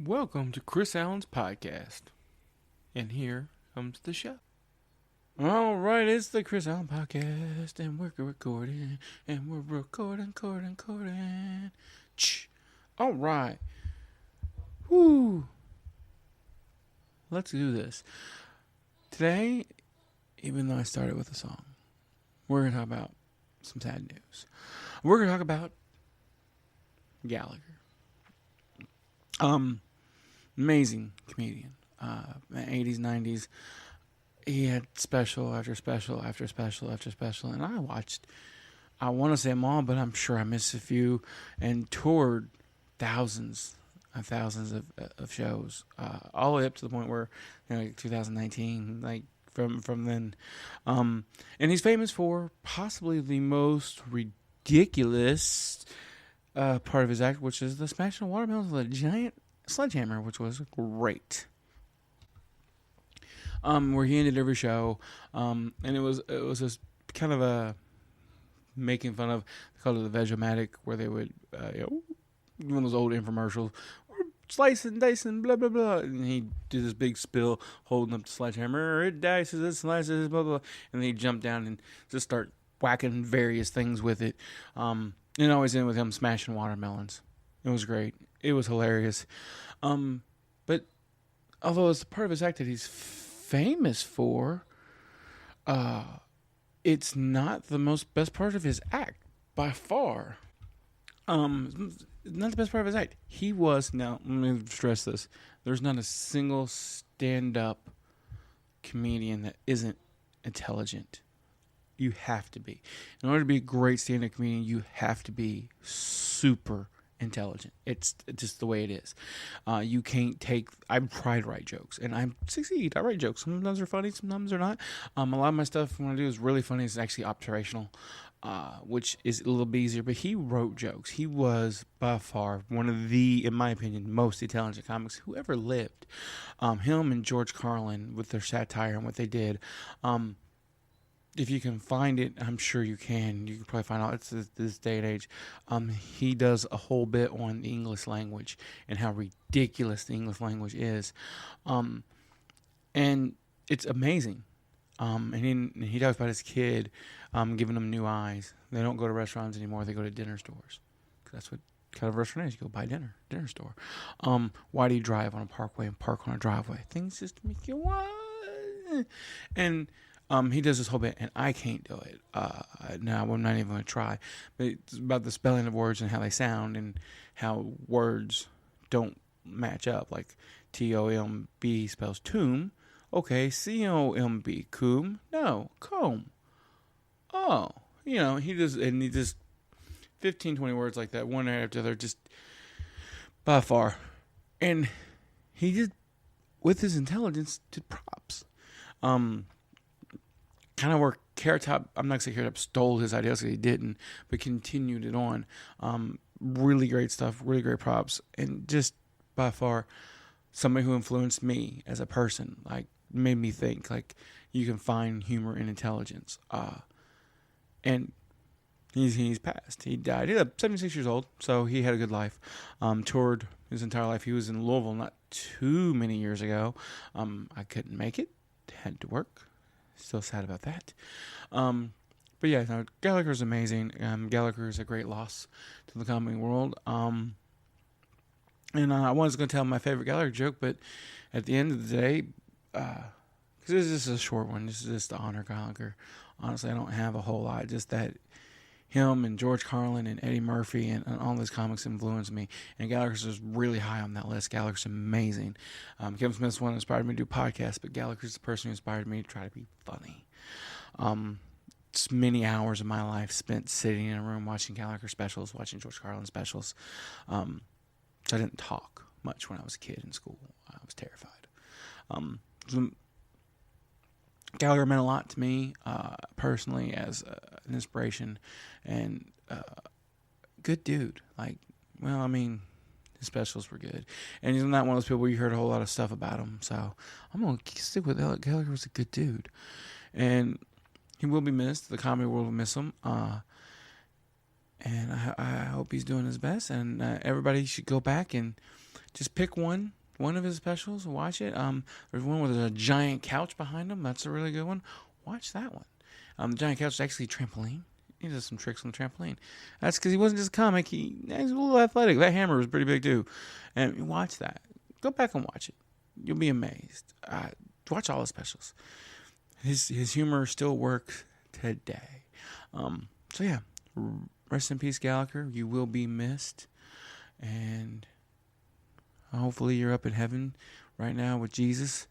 Welcome to Chris Allen's podcast. And here comes the show. All right, it's the Chris Allen podcast, and we're recording, and we're recording. All right. Woo. Let's do this. Today, even though I started with a song, we're going to talk about some sad news. We're going to talk about Gallagher. Amazing comedian. 80s, 90s. He had special after special after special after special. And I want to say them all, but I'm sure I missed a few. And toured thousands of shows. All the way up to the point where, like 2019, like from then. And he's famous for possibly the most ridiculous part of his act, which is the smashing of watermelons with a giant sledgehammer, which was great. Where he ended every show, and it was this kind of a making fun of, they called it the Veg-O-Matic, where they would one of those old infomercials, slicing, dicing, blah blah blah, and he did this big spill holding up the sledgehammer, it dices, it slices, blah blah, and then he'd jump down and just start whacking various things with it. It always ended with him smashing watermelons. It was great. It was hilarious. But although it's part of his act that he's famous for, it's not the best part of his act by far. Not the best part of his act. Now let me stress this. There's not a single stand-up comedian that isn't intelligent. You have to be. In order to be a great stand-up comedian, you have to be super intelligent. It's just the way it is. You can't take. I try to write jokes, and I succeed. I write jokes. Sometimes they're funny, sometimes they're not. A lot of my stuff when I do is really funny. It's actually observational, which is a little bit easier. But he wrote jokes. He was by far one of the, in my opinion, most intelligent comics who ever lived. Him and George Carlin with their satire and what they did. If you can find it, I'm sure you can. You can probably find out. It's this day and age. He does a whole bit on the English language and how ridiculous the English language is, and it's amazing. And he talks about his kid giving them new eyes. They don't go to restaurants anymore. They go to dinner stores. That's what kind of restaurant is. You go buy dinner store. Why do you drive on a parkway and park on a driveway? Things just make you what? And he does this whole bit, and I can't do it. No, I'm not even going to try. But it's about the spelling of words and how they sound and how words don't match up. Like T-O-M-B spells tomb. Okay, C-O-M-B, coom. No, comb. Oh, he just 15, 20 words like that, one after the other, just by far. And he just, with his intelligence, did props. Kind of where Carrot Top, I'm not going to say Carrot Top stole his ideas, because he didn't, but continued it on. Really great stuff, really great props, and just by far somebody who influenced me as a person, like made me think like you can find humor in intelligence. And he's passed. He died. He's 76 years old, so he had a good life. Toured his entire life. He was in Louisville not too many years ago. I couldn't make it. Had to work. Still sad about that. But yeah, no, Gallagher's amazing. Gallagher is a great loss to the comedy world. And I was going to tell my favorite Gallagher joke, but at the end of the day, because this is a short one, this is just to honor Gallagher. Honestly, I don't have a whole lot. Just that him and George Carlin and Eddie Murphy and all those comics influenced me. And Gallagher's is really high on that list. Gallagher's amazing. Kevin Smith's one that inspired me to do podcasts, but Gallagher's the person who inspired me to try to be funny. It's many hours of my life spent sitting in a room watching Gallagher specials, watching George Carlin specials. So I didn't talk much when I was a kid in school. I was terrified. So Gallagher meant a lot to me personally as an inspiration, and good dude. His specials were good, and he's not one of those people where you heard a whole lot of stuff about him. So I'm gonna stick with that. Gallagher was a good dude, and he will be missed. The comedy world will miss him. And I hope he's doing his best. And everybody should go back and Just pick one of his specials, watch it. There's one where there's a giant couch behind him. That's a really good one. Watch that one. The giant couch is actually a trampoline. He does some tricks on the trampoline. That's because he wasn't just a comic. He's a little athletic. That hammer was pretty big too. And watch that. Go back and watch it. You'll be amazed. Watch all his specials. His humor still works today. So yeah, rest in peace, Gallagher. You will be missed. And hopefully you're up in heaven right now with Jesus,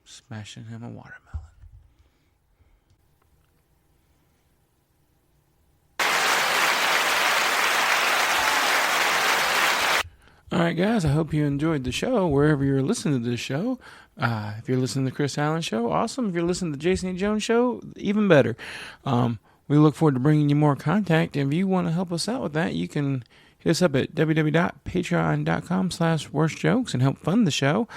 smashing him a watermelon. All right, guys, I hope you enjoyed the show wherever you're listening to this show. If you're listening to the Chris Allen Show, awesome. If you're listening to the Jason E. Jones Show, even better. We look forward to bringing you more contact. If you want to help us out with that, you can hit us up at www.patreon.com/worstjokes and help fund the show.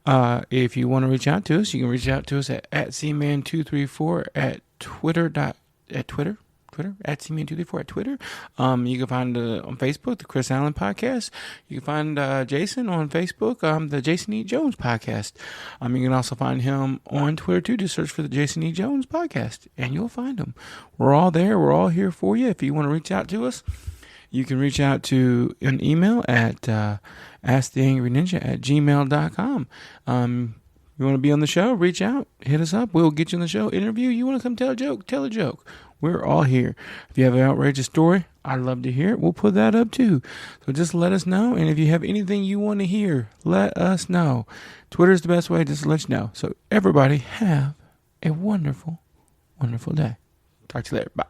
If you want to reach out to us, you can reach out to us at cman234 at Twitter, at @cman234 at Twitter. You can find on Facebook the Chris Allen Podcast. You can find Jason on Facebook, the Jason E. Jones Podcast. You can also find him on Twitter too. Just search for the Jason E. Jones Podcast, and you'll find him. We're all there. We're all here for you. If you want to reach out to us, you can reach out to an email at asktheangryninja@gmail.com. You want to be on the show? Reach out. Hit us up. We'll get you on the show. Interview. You want to come tell a joke? Tell a joke. We're all here. If you have an outrageous story, I'd love to hear it. We'll put that up too. So just let us know. And if you have anything you want to hear, let us know. Twitter is the best way just to let you know. So everybody have a wonderful, wonderful day. Talk to you later. Bye.